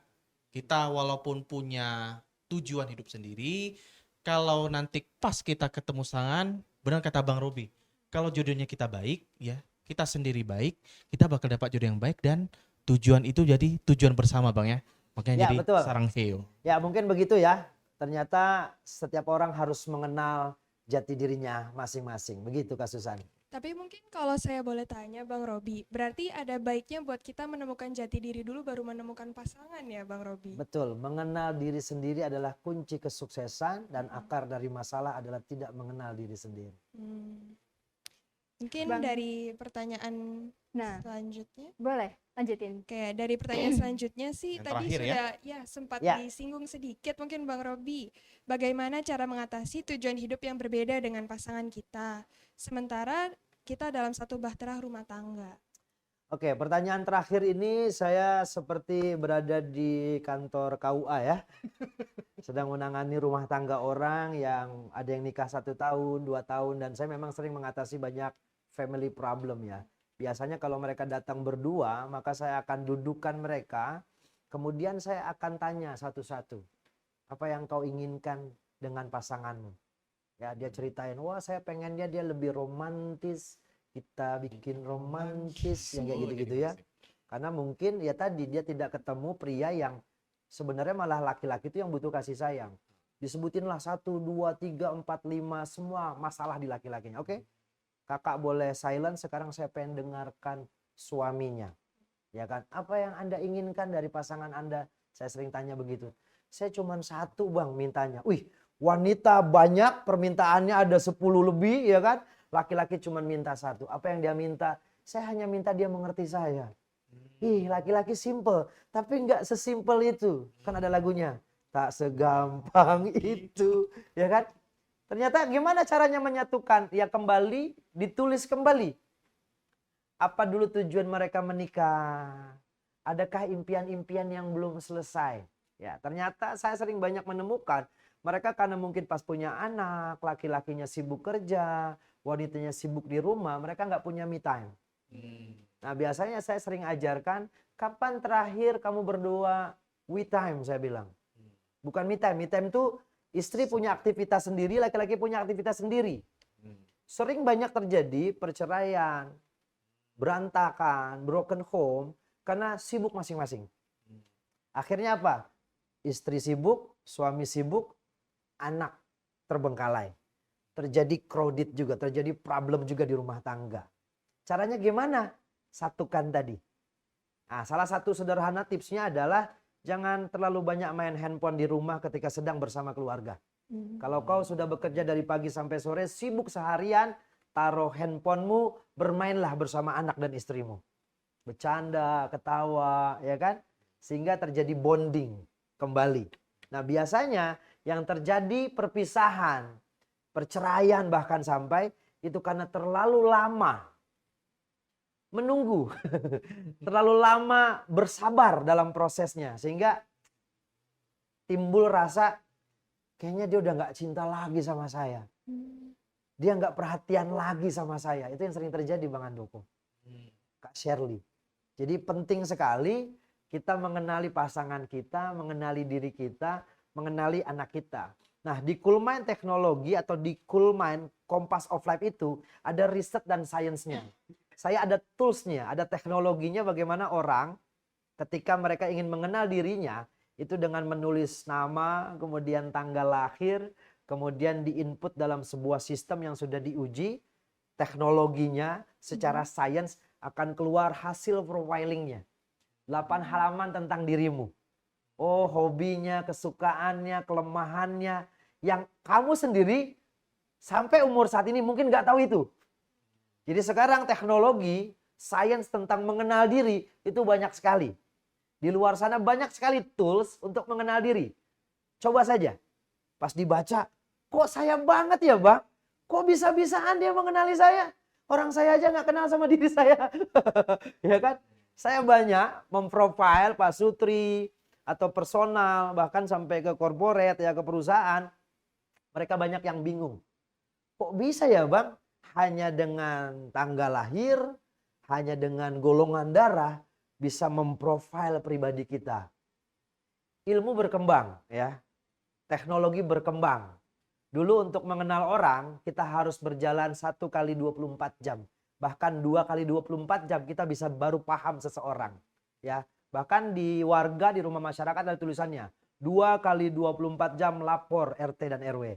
kita walaupun punya tujuan hidup sendiri, kalau nanti pas kita ketemu pasangan, benar kata Bang Robi, kalau jodohnya kita baik, ya kita sendiri baik, kita bakal dapat jodoh yang baik dan tujuan itu jadi tujuan bersama Bang ya. Makanya Ya, jadi betul. sarang heo. Ya mungkin begitu ya. Ternyata setiap orang harus mengenal jati dirinya masing-masing. Begitu kasusan. Tapi mungkin kalau saya boleh tanya Bang Robi, berarti ada baiknya buat kita menemukan jati diri dulu baru menemukan pasangan ya Bang Robi? Betul, mengenal diri sendiri adalah kunci kesuksesan dan akar dari masalah adalah tidak mengenal diri sendiri. Mungkin Bang. dari pertanyaan Nah, selanjutnya. boleh lanjutin. Kayak dari pertanyaan selanjutnya sih Yang tadi terakhir ya. sudah sempat Ya. disinggung sedikit mungkin Bang Robi. Bagaimana cara mengatasi tujuan hidup yang berbeda dengan pasangan kita. Sementara kita dalam satu bahtera rumah tangga. Oke, pertanyaan terakhir ini saya seperti berada di kantor KUA ya. Sedang menangani rumah tangga orang yang ada yang nikah 1 tahun, 2 tahun. Dan saya memang sering mengatasi banyak family problem ya. Biasanya kalau mereka datang berdua, maka saya akan dudukkan mereka. Kemudian saya akan tanya satu-satu. Apa yang kau inginkan dengan pasanganmu? Ya, dia ceritain, wah saya pengennya dia lebih romantis. Kita bikin romantis, yang kayak Oh, gitu-gitu jadi ya. Karena mungkin ya tadi dia tidak ketemu pria yang sebenarnya malah laki-laki itu yang butuh kasih sayang. Disebutinlah 1, 2, 3, 4, 5 semua masalah di laki-lakinya. Oke? Kakak boleh silent, sekarang saya pengen dengarkan suaminya. Ya kan? Apa yang Anda inginkan dari pasangan Anda? Saya sering tanya begitu. Saya cuma 1 Bang mintanya. Wih, wanita banyak permintaannya ada 10 lebih ya kan? Laki-laki cuma minta 1. Apa yang dia minta? Saya hanya minta dia mengerti saya. Ih, laki-laki simple, tapi nggak sesimpel itu. Kan ada lagunya. Tak segampang itu, ya kan? Ternyata gimana caranya menyatukan? Ya kembali, ditulis kembali. Apa dulu tujuan mereka menikah? Adakah impian-impian yang belum selesai? Ya, ternyata saya sering banyak menemukan mereka karena mungkin pas punya anak, laki-lakinya sibuk kerja, wanitanya sibuk di rumah, mereka nggak punya me time. Nah, biasanya saya sering ajarkan, kapan terakhir kamu berdua we time, saya bilang. Bukan me time. Me time itu istri punya aktivitas sendiri, laki-laki punya aktivitas sendiri. Sering banyak terjadi perceraian, berantakan, broken home, karena sibuk masing-masing. Akhirnya apa? Istri sibuk, suami sibuk, anak terbengkalai. Terjadi crowded juga, terjadi problem juga di rumah tangga. Caranya gimana? Satukan tadi. Nah, salah satu sederhana tipsnya adalah jangan terlalu banyak main handphone di rumah ketika sedang bersama keluarga. Kalau kau sudah bekerja dari pagi sampai sore, sibuk seharian, taruh handphonemu, bermainlah bersama anak dan istrimu. Bercanda, ketawa, ya kan? Sehingga terjadi bonding kembali. Nah, biasanya yang terjadi perpisahan, perceraian bahkan sampai itu karena terlalu lama menunggu. Terlalu lama bersabar dalam prosesnya. Sehingga timbul rasa kayaknya dia udah gak cinta lagi sama saya. Dia gak perhatian lagi sama saya. Itu yang sering terjadi Bang Handoko. Kak Shirley. Jadi penting sekali kita mengenali pasangan kita, mengenali diri kita, mengenali anak kita. Nah, di Coolmind teknologi atau di Coolmind Compass of Life itu ada riset dan sainsnya. Saya ada toolsnya, ada teknologinya bagaimana orang ketika mereka ingin mengenal dirinya itu dengan menulis nama, kemudian tanggal lahir, kemudian diinput dalam sebuah sistem yang sudah diuji, teknologinya secara sains akan keluar hasil profilingnya. 8 halaman tentang dirimu. Oh, hobinya, kesukaannya, kelemahannya. Yang kamu sendiri sampai umur saat ini mungkin gak tahu itu. Jadi sekarang teknologi, sains tentang mengenal diri itu banyak sekali. Di luar sana banyak sekali tools untuk mengenal diri. Coba saja. Pas dibaca, kok saya banget ya Bang? Kok bisa-bisaan dia mengenali saya? Orang saya aja gak kenal sama diri saya. Ya kan? Saya banyak memprofile Pak Sutri atau personal bahkan sampai ke corporate ya ke perusahaan. Mereka banyak yang bingung. Kok bisa ya Bang? Hanya dengan tanggal lahir, hanya dengan golongan darah bisa memprofile pribadi kita. Ilmu berkembang ya. Teknologi berkembang. Dulu untuk mengenal orang kita harus berjalan 1 kali 24 jam. Bahkan 2 kali 24 jam kita bisa baru paham seseorang. Ya, bahkan di warga, di rumah masyarakat ada tulisannya. 2 kali 24 jam lapor RT dan RW.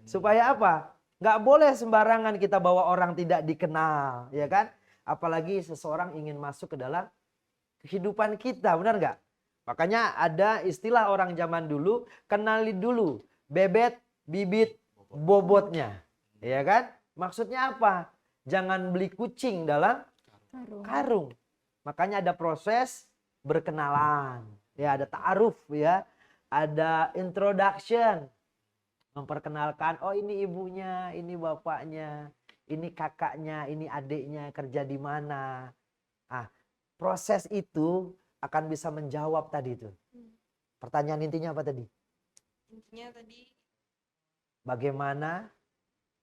Supaya apa? Nggak boleh sembarangan kita bawa orang tidak dikenal. Ya kan? Apalagi seseorang ingin masuk ke dalam kehidupan kita. Benar nggak? Makanya ada istilah orang zaman dulu, kenali dulu bebet, bibit, bobotnya. Ya kan? Maksudnya apa? Jangan beli kucing dalam karung. Makanya ada proses berkenalan. Ya, ada ta'aruf ya. Ada introduction. Memperkenalkan, oh ini ibunya, ini bapaknya, ini kakaknya, ini adiknya, kerja di mana. Ah, proses itu akan bisa menjawab tadi itu. Pertanyaan intinya apa tadi? Intinya tadi bagaimana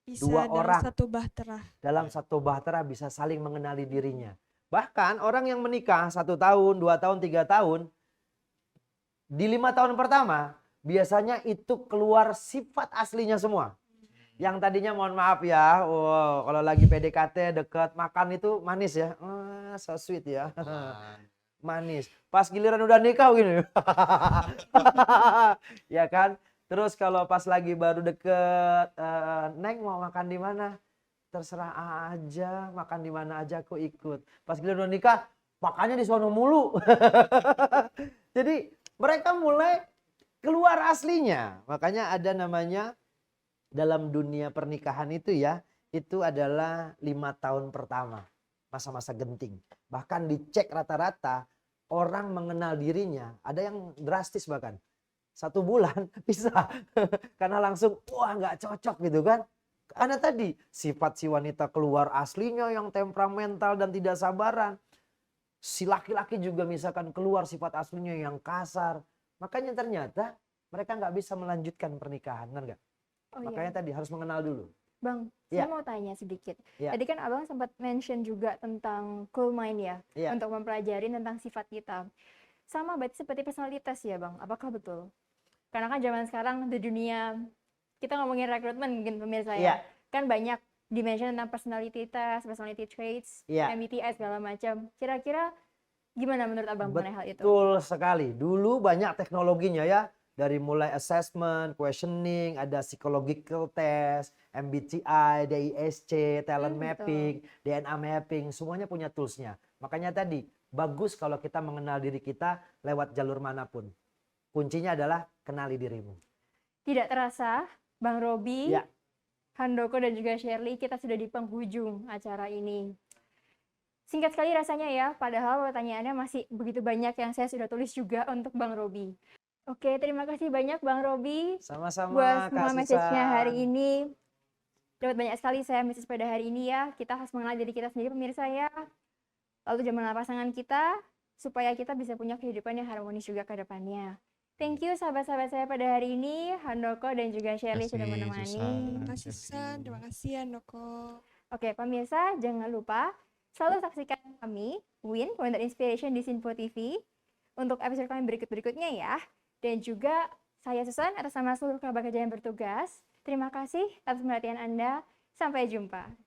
bisa dua dalam orang satu bahtera. dalam satu bahtera bisa saling mengenali dirinya. Bahkan orang yang menikah 1 tahun, 2 tahun, 3 tahun, di 5 tahun pertama biasanya itu keluar sifat aslinya semua. Yang tadinya mohon maaf ya, wow, kalau lagi PDKT deket makan itu manis ya, so sweet ya, manis. Pas giliran udah nikah gini, ya kan. Terus kalau pas lagi baru deket, Neng mau makan di mana? Terserah aja, makan di mana aja aku ikut. Pas giliran udah nikah, makannya di sono mulu. Jadi mereka mulai keluar aslinya. Makanya ada namanya dalam dunia pernikahan itu ya, itu adalah 5 tahun pertama. Masa-masa genting. Bahkan dicek rata-rata orang mengenal dirinya, ada yang drastis bahkan. 1 bulan bisa. Karena langsung wah nggak cocok gitu kan. Karena tadi sifat si wanita keluar aslinya yang temperamental dan tidak sabaran. Si laki-laki juga misalkan keluar sifat aslinya yang kasar. Makanya ternyata mereka nggak bisa melanjutkan pernikahan, kan nggak? Oh Makanya iya. tadi harus mengenal dulu. Bang, Iya. saya mau tanya sedikit. Iya. Tadi kan abang sempat mention juga tentang cool mind ya, Iya. untuk mempelajari tentang sifat kita. Sama berarti seperti personalitas ya bang, apakah betul? Karena kan zaman sekarang di dunia, kita ngomongin rekrutmen mungkin pemirsa Iya. ya, kan banyak dimension tentang personality test, personality traits, Iya. MBTI segala macam. Kira-kira gimana menurut abang mengenai hal itu? Betul sekali. Dulu banyak teknologinya ya. Dari mulai assessment, questioning, ada psychological test, MBTI, DISC, talent Betul. mapping, DNA mapping, semuanya punya toolsnya. Makanya tadi, bagus kalau kita mengenal diri kita lewat jalur manapun. Kuncinya adalah kenali dirimu. Tidak terasa, Bang Robi, Ya. Handoko dan juga Shirley, kita sudah di penghujung acara ini. Singkat sekali rasanya ya, padahal pertanyaannya masih begitu banyak yang saya sudah tulis juga untuk Bang Robi. Oke, terima kasih banyak Bang Robi Sama-sama buat semua Kak message-nya hari Susan. ini. Dapat banyak sekali saya message pada hari ini ya. Kita harus mengenal diri kita sendiri pemirsa ya. Lalu mengenal pasangan kita, supaya kita bisa punya kehidupan yang harmonis juga ke depannya. Thank you sahabat-sahabat saya pada hari ini, Handoko dan juga Shirley sudah Terima menemani. kasih, Susan. Terima kasih Susan, terima kasih Andoko. Oke, pemirsa, jangan lupa selalu saksikan kami, Win, Wonder Inspiration di Sinpo TV, untuk episode kami berikut-berikutnya ya. Dan juga saya Susan, atas nama seluruh kerabat kerja yang bertugas. Terima kasih atas perhatian Anda. Sampai jumpa.